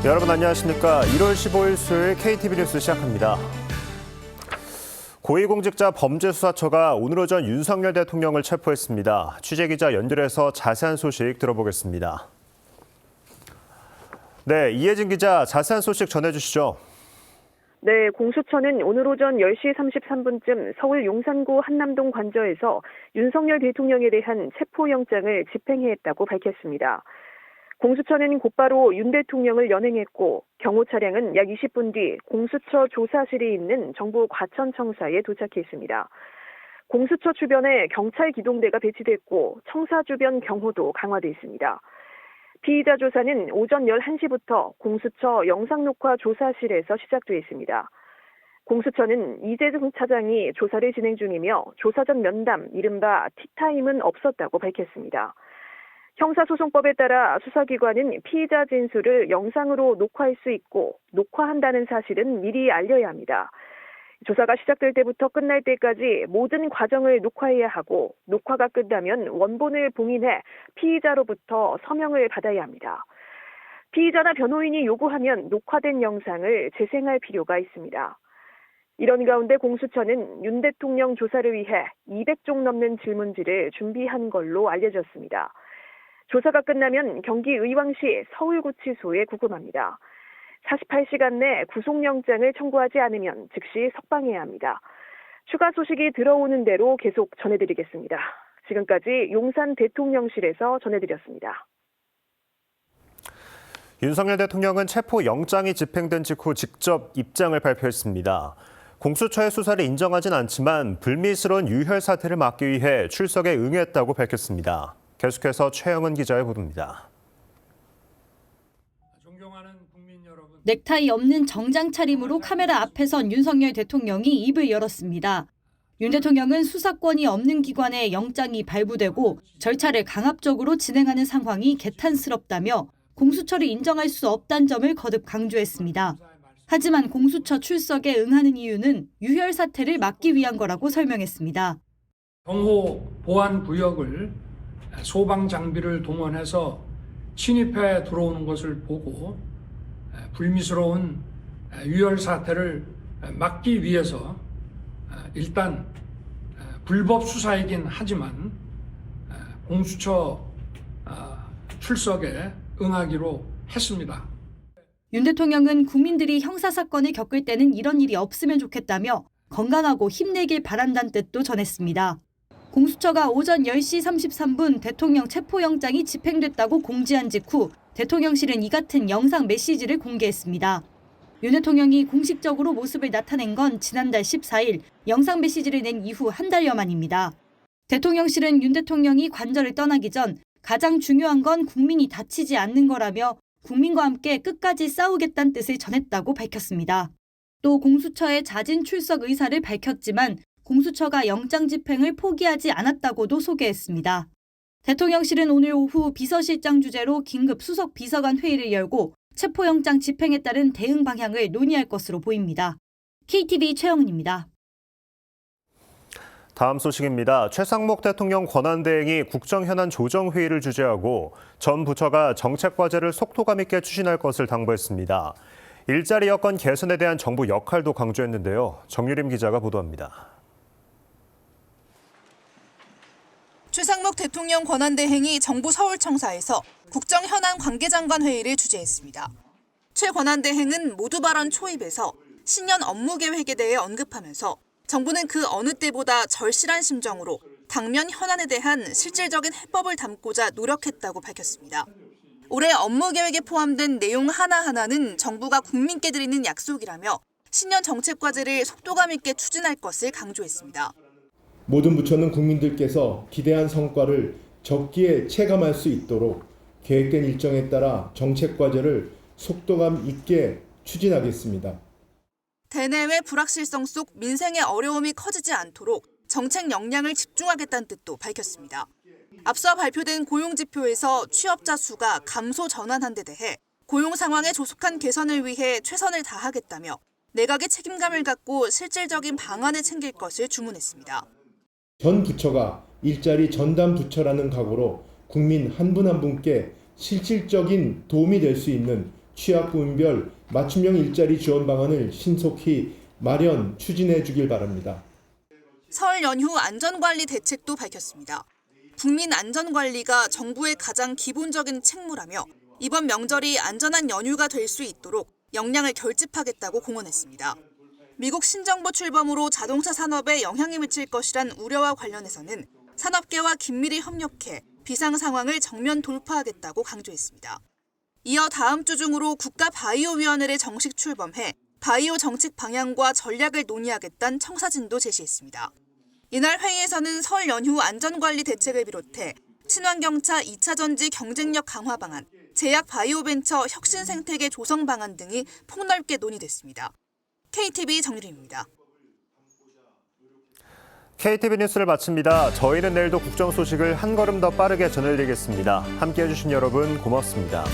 여러분 안녕하십니까. 1월 15일 수요일 KTV 뉴스 시작합니다. 고위공직자 범죄수사처가 오늘 오전 윤석열 대통령을 체포했습니다. 취재기자 연결해서 자세한 소식 들어보겠습니다. 네, 이혜진 기자 자세한 소식 전해주시죠. 네, 공수처는 오늘 오전 10시 33분쯤 서울 용산구 한남동 관저에서 윤석열 대통령에 대한 체포영장을 집행했다고 밝혔습니다. 공수처는 곧바로 윤 대통령을 연행했고 경호 차량은 약 20분 뒤 공수처 조사실이 있는 정부 과천청사에 도착했습니다. 공수처 주변에 경찰 기동대가 배치됐고 청사 주변 경호도 강화돼 있습니다. 피의자 조사는 오전 11시부터 공수처 영상녹화 조사실에서 시작됐습니다. 공수처는 이재정 차장이 조사를 진행 중이며 조사 전 면담, 이른바 티타임은 없었다고 밝혔습니다. 형사소송법에 따라 수사기관은 피의자 진술을 영상으로 녹화할 수 있고 녹화한다는 사실은 미리 알려야 합니다. 조사가 시작될 때부터 끝날 때까지 모든 과정을 녹화해야 하고 녹화가 끝나면 원본을 봉인해 피의자로부터 서명을 받아야 합니다. 피의자나 변호인이 요구하면 녹화된 영상을 재생할 필요가 있습니다. 이런 가운데 공수처는 윤 대통령 조사를 위해 200종 넘는 질문지를 준비한 걸로 알려졌습니다. 조사가 끝나면 경기 의왕시 서울구치소에 구금합니다. 48시간 내 구속영장을 청구하지 않으면 즉시 석방해야 합니다. 추가 소식이 들어오는 대로 계속 전해드리겠습니다. 지금까지 용산 대통령실에서 전해드렸습니다. 윤석열 대통령은 체포영장이 집행된 직후 직접 입장을 발표했습니다. 공수처의 수사를 인정하진 않지만 불미스러운 유혈 사태를 막기 위해 출석에 응했다고 밝혔습니다. 계속해서 최영은 기자의 보도입니다. 넥타이 없는 정장 차림으로 카메라 앞에 선 윤석열 대통령이 입을 열었습니다. 윤 대통령은 수사권이 없는 기관에 영장이 발부되고 절차를 강압적으로 진행하는 상황이 개탄스럽다며 공수처를 인정할 수 없다는 점을 거듭 강조했습니다. 하지만 공수처 출석에 응하는 이유는 유혈 사태를 막기 위한 거라고 설명했습니다. 경호 보안 구역을 소방 장비를 동원해서 침입해 들어오는 것을 보고 불미스러운 유혈 사태를 막기 위해서 일단 불법 수사이긴 하지만 공수처 출석에 응하기로 했습니다. 윤 대통령은 국민들이 형사사건을 겪을 때는 이런 일이 없으면 좋겠다며 건강하고 힘내길 바란다는 뜻도 전했습니다. 공수처가 오전 10시 33분 대통령 체포영장이 집행됐다고 공지한 직후 대통령실은 이 같은 영상 메시지를 공개했습니다. 윤 대통령이 공식적으로 모습을 나타낸 건 지난달 14일 영상 메시지를 낸 이후 한 달여 만입니다. 대통령실은 윤 대통령이 관저를 떠나기 전 가장 중요한 건 국민이 다치지 않는 거라며 국민과 함께 끝까지 싸우겠다는 뜻을 전했다고 밝혔습니다. 또 공수처의 자진 출석 의사를 밝혔지만 공수처가 영장 집행을 포기하지 않았다고도 소개했습니다. 대통령실은 오늘 오후 비서실장 주재로 긴급 수석 비서관 회의를 열고 체포영장 집행에 따른 대응 방향을 논의할 것으로 보입니다. KTV 최영은입니다. 다음 소식입니다. 최상목 대통령 권한대행이 국정현안 조정회의를 주재하고 전 부처가 정책과제를 속도감 있게 추진할 것을 당부했습니다. 일자리 여건 개선에 대한 정부 역할도 강조했는데요. 정유림 기자가 보도합니다. 최상목 대통령 권한대행이 정부 서울청사에서 국정현안 관계장관 회의를 주재했습니다. 최 권한대행은 모두 발언 초입에서 신년 업무계획에 대해 언급하면서 정부는 그 어느 때보다 절실한 심정으로 당면 현안에 대한 실질적인 해법을 담고자 노력했다고 밝혔습니다. 올해 업무계획에 포함된 내용 하나하나는 정부가 국민께 드리는 약속이라며 신년 정책과제를 속도감 있게 추진할 것을 강조했습니다. 모든 부처는 국민들께서 기대한 성과를 적기에 체감할 수 있도록 계획된 일정에 따라 정책과제를 속도감 있게 추진하겠습니다. 대내외 불확실성 속 민생의 어려움이 커지지 않도록 정책 역량을 집중하겠다는 뜻도 밝혔습니다. 앞서 발표된 고용지표에서 취업자 수가 감소 전환한 데 대해 고용 상황의 조속한 개선을 위해 최선을 다하겠다며 내각의 책임감을 갖고 실질적인 방안을 챙길 것을 주문했습니다. 전 부처가 일자리 전담 부처라는 각오로 국민 한 분 한 분께 실질적인 도움이 될 수 있는 취약부문별 맞춤형 일자리 지원 방안을 신속히 마련, 추진해 주길 바랍니다. 설 연휴 안전관리 대책도 밝혔습니다. 국민 안전관리가 정부의 가장 기본적인 책무라며 이번 명절이 안전한 연휴가 될 수 있도록 역량을 결집하겠다고 공언했습니다. 미국 신정부 출범으로 자동차 산업에 영향이 미칠 것이란 우려와 관련해서는 산업계와 긴밀히 협력해 비상 상황을 정면 돌파하겠다고 강조했습니다. 이어 다음 주 중으로 국가바이오위원회를 정식 출범해 바이오 정책 방향과 전략을 논의하겠다는 청사진도 제시했습니다. 이날 회의에서는 설 연휴 안전관리 대책을 비롯해 친환경차 2차 전지 경쟁력 강화 방안, 제약 바이오벤처 혁신 생태계 조성 방안 등이 폭넓게 논의됐습니다. KTV 정유리입니다. KTV 뉴스를 마칩니다. 저희는 내일도 국정 소식을 한 걸음 더 빠르게 전해드리겠습니다. 함께해 주신 여러분 고맙습니다.